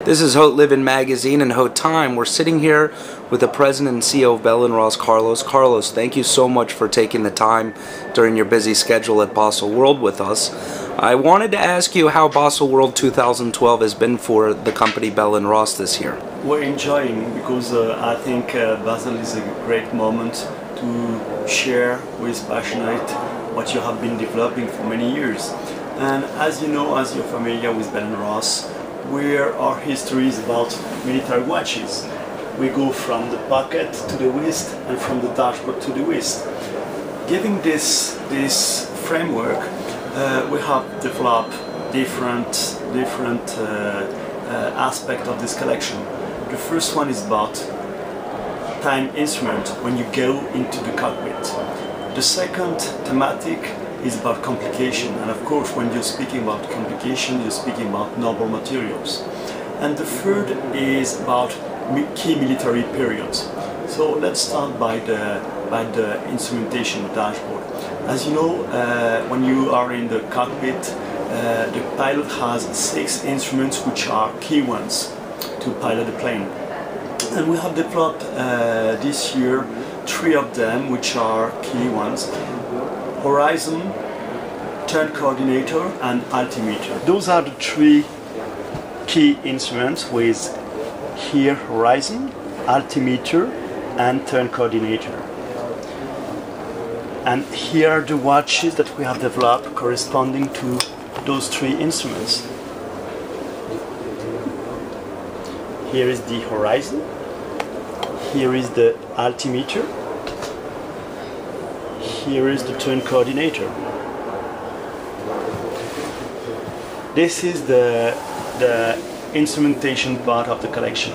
This is Haute Living Magazine and Haute Time. We're sitting here with the President and CEO of Bell & Ross, Carlos. Carlos, thank you so much for taking the time during your busy schedule at Basel World with us. I wanted to ask you how Basel World 2012 has been for the company Bell & Ross this year. We're enjoying because I think Basel is a great moment to share with passionate what you have been developing for many years. And as you know, as you're familiar with Bell & Ross, where our history is about military watches. We go from the pocket to the wrist and from the dashboard to the wrist. Given this framework, we have developed different aspects of this collection. The first one is about time instrument when you go into the cockpit. The second thematic is about complication, and of course when you're speaking about complication you're speaking about noble materials. And the third is about key military periods. So let's start by the instrumentation, the dashboard. As you know, when you are in the cockpit, the pilot has 6 instruments which are key ones to pilot the plane. And we have developed this year 3 of them which are key ones: horizon, turn coordinator and altimeter. Those are the 3 key instruments with here horizon, altimeter and turn coordinator. And here are the watches that we have developed corresponding to those 3 instruments. Here is the horizon, here is the altimeter, here is the turn coordinator. This is the instrumentation part of the collection.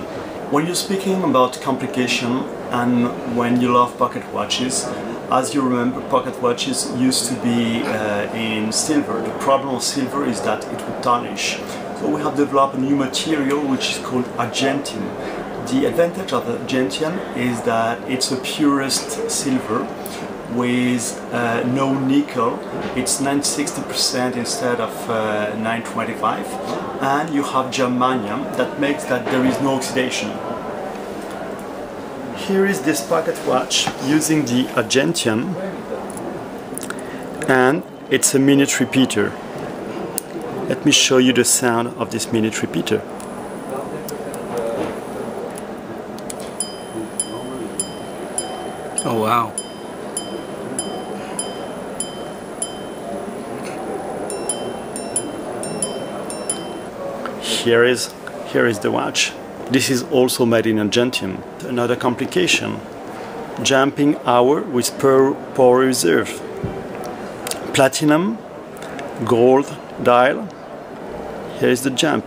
When you're speaking about complication and when you love pocket watches, as you remember, pocket watches used to be in silver. The problem of silver is that it would tarnish. So we have developed a new material which is called argentium. The advantage of argentium is that it's the purest silver with no nickel. It's 960% instead of 925, and you have germanium that makes that there is no oxidation. Here is this pocket watch using the argentium, and it's a minute repeater. Let me show you the sound of this minute repeater. Oh wow. Here is the watch. This is also made in argentium. Another complication: jumping hour with power reserve. Platinum, gold dial. Here is the jump.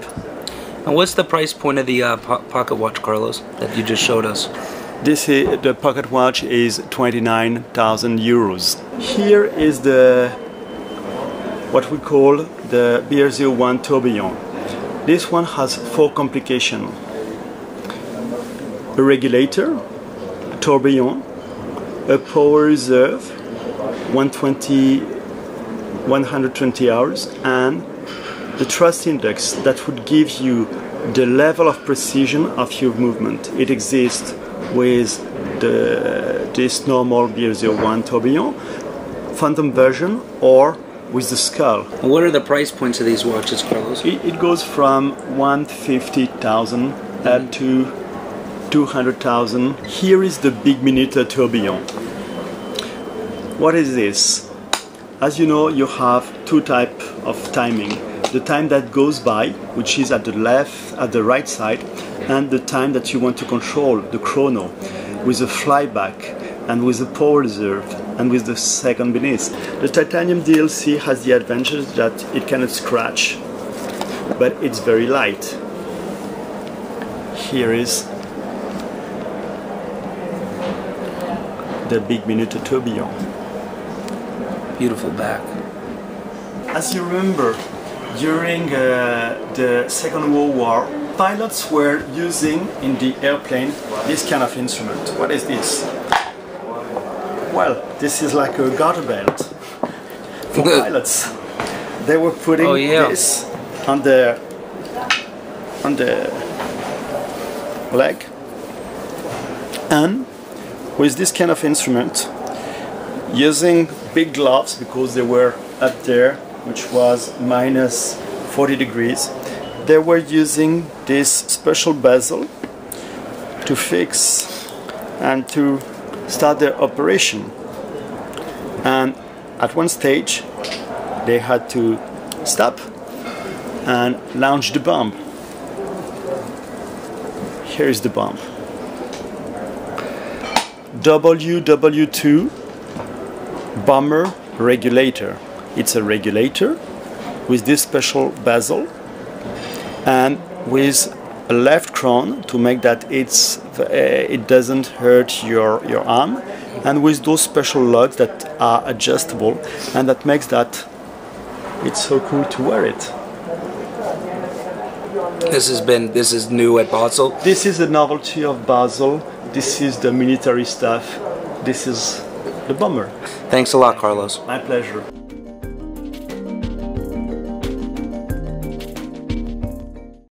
And what's the price point of the pocket watch, Carlos, that you just showed us? The pocket watch is 29,000 euros. Here is what we call the BR Minuteur Tourbillon. This one has 4 complications: a regulator, a tourbillon, a power reserve, 120 hours, and the thrust index that would give you the level of precision of your movement. It exists with this normal BR Minuteur Tourbillon, phantom version, or with the skull. And what are the price points of these watches, Carlos? It goes from 150,000 up to 200,000. Here is the BR Minuteur Tourbillon. What is this? As you know, you have 2 types of timing: the time that goes by, which is at the right side, and the time that you want to control, the chrono, with a flyback and with a power reserve and with the second beneath. The titanium DLC has the advantage that it cannot scratch, but it's very light. Here is the BR Minuteur Tourbillon. Beautiful back. As you remember, during the Second World War, pilots were using in the airplane this kind of instrument. What is this? Well, this is like a garter belt for pilots. They were putting this on the leg, and with this kind of instrument, using big gloves because they were up there, which was minus 40 degrees, they were using this special bezel to fix and to start their operation. And at one stage they had to stop and launch the bomb. Here is the bomb. WW2 bomber regulator. It's a regulator with this special bezel and with a left crown to make that it doesn't hurt your arm, and with those special lugs that are adjustable, and that makes that it's so cool to wear it. This is new at Basel. This is a novelty of Basel. This is the military stuff. This is the bomber. Thanks a lot, Carlos. My pleasure.